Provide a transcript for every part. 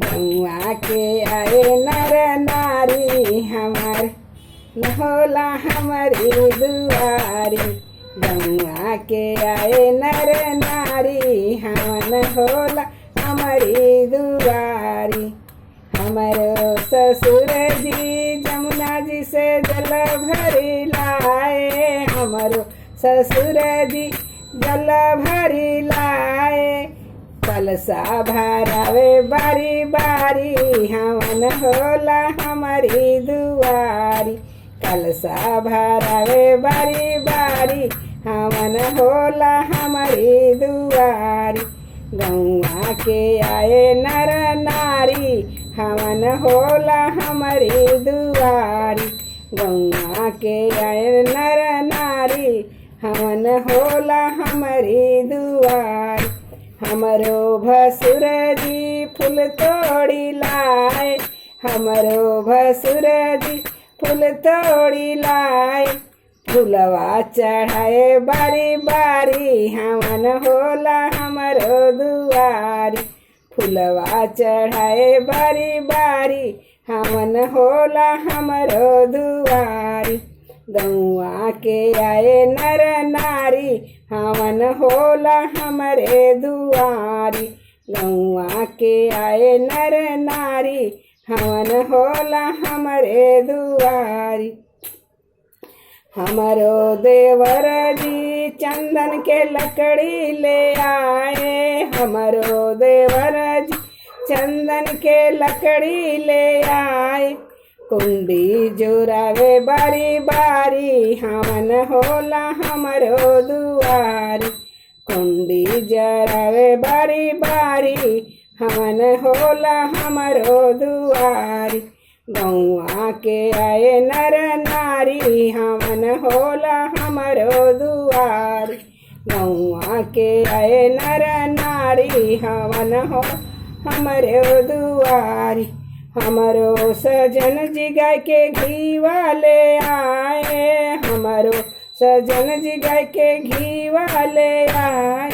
गौआ के आए नर नारी हमार न होला हमारी दुआरी। गौआ के आए नर नारी हमन होला हमारी दुआरी। हमारो ससुर जी जमुना जी से जल भरी लाए। हमारो ससुर जी जल भरी लाए। कलसा भरावे बारी बारी हमन होला हमारी दुआरी। कलसा भरावे बारी बारी हमन होला हमारी दुआरी। गौआ के आए नर नारी हमन होला हमारी दुआरी। गौआ के आए नर नारी हमन होला हमारी दुआरी। हमरो भसुर जी फूल तोड़ी लाए। हमरो भसुर जी फूल तोड़ी लाए। फूलवा चढ़ाए बारी बारी हमन होला हमरो दुआरी। फूलवा चढ़ाए बारी बारी हमन होला हमरो दुआरी। गौआ के आए नर नारी हमन होला हमरे दुआरी। गौआ के आए नर नारी हमन होला हमरे दुआरी। हमरो देवर जी चंदन के लकड़ी ले आए। हमरो देवर जी चंदन के लकड़ी ले आए। कुंडी जोरावे बारी बारी हमन होला हमरो दुआरी। कुंडी जरावे बारी बारी हमन होला हमरो दुआरी। गौआ के आए नर नारी हमन होला हमरो दुआरी। गौआ के आए नर नारी हमन हो हमरो दुआरी। हमरो सजन जी गाय के घीवा ले आए। हमरो सजन जी गाय के घीवा ले आए।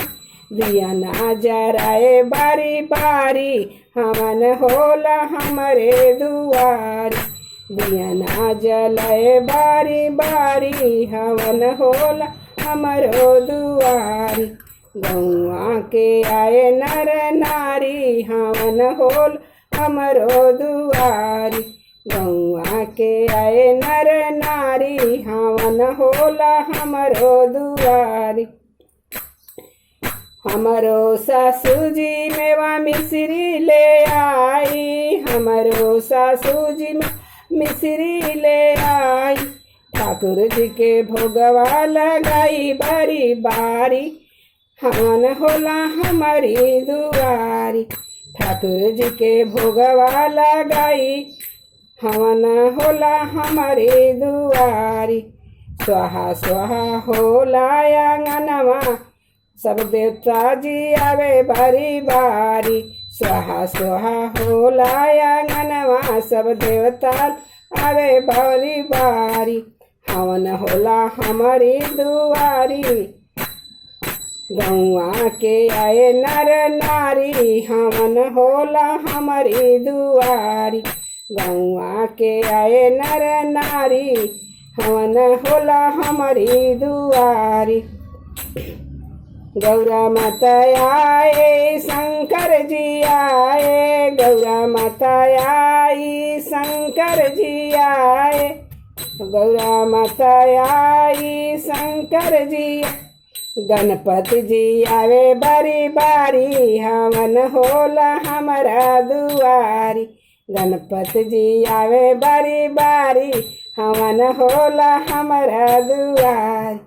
दिया ना जराए बारी बारी हमन होला हमरे दुआरी। दिया ना जलाए बारी बारी हमन होला हमरो दुआरी। गौआ के आए नर नारी हमन होला हमरो दुआरी। गौआ के आए नर नारी हमन होला हमरो दुआरी। हमरो सासू जी मेवा मिश्री ले आई। हमरो सासू जी मिश्री ले आई। ठाकुर जी के भोगवा लगाई बारी बारी हमन होला हमारी दुआरी। ठाकुर जी के भोगवा लगाई हमन होला हमारी दुआरी। स्वाहा स्वाहा होला आंगनवा सब देवता जी आवे बारी बारी। स्वाहा स्वाहा होला आंगनवा सब देवता आवे बारी बारी। हमन होला हमारी दुआरी। गौआ के आए नर नारी हमन होला हमारी दुआरी। गौआ के आए नर नारी हमन होला हमारी दुआरी। गौरा माता आए शंकर जी आए। गौरा माता आई शंकर जी आए। गौरा माता आई शंकर जी। गणपति जी आवे बारी बारी हमन होला हमारा दुआरी। गणपति जी आवे बारी बारी हमन होला हमारा दुआरी।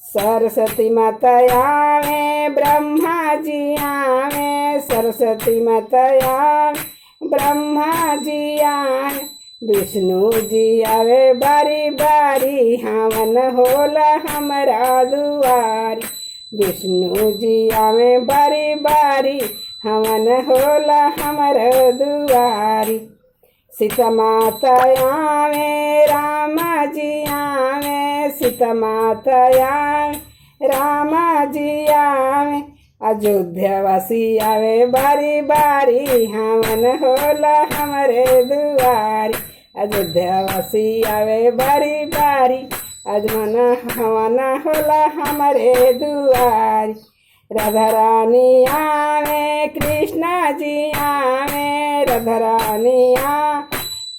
सरस्वती माता आवे ब्रह्मा जी आवे। सरस्वती माता आवे ब्रह्मा जी आवे। विष्णु जी आवे बारी बारी हमन होला हमारा दुआरी। विष्णु जी आवे बारी बारी हमन होला हमारा दुआरी। सीता माता आवे रामा जी आवे। सीता माता आवे रामा जी आवे। अयोध्यावासी आवे बारी बारी हवन होला हमरे दुआरी। अयोध्यावासी आवे बारी बारी अजमन हवन होला हमरे दुआरी। राधा रानी आवे कृष्णा जी आवे, राधा रानी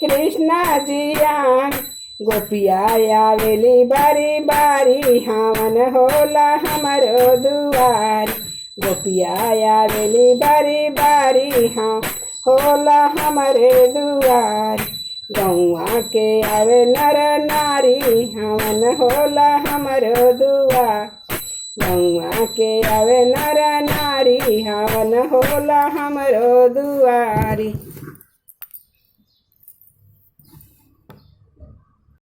कृष्णा जी आवे। गोपिया आवेली बारी बारी हवन होला हमरो दुआरी। गोपिया आवेली बारी बारी हाँ होला हमरे दुआरी। गौआ के आवे नर नारी हवन होला हमरो दुआर। गौआ के आवे नर नारी हवन होला हमरो दुआरी।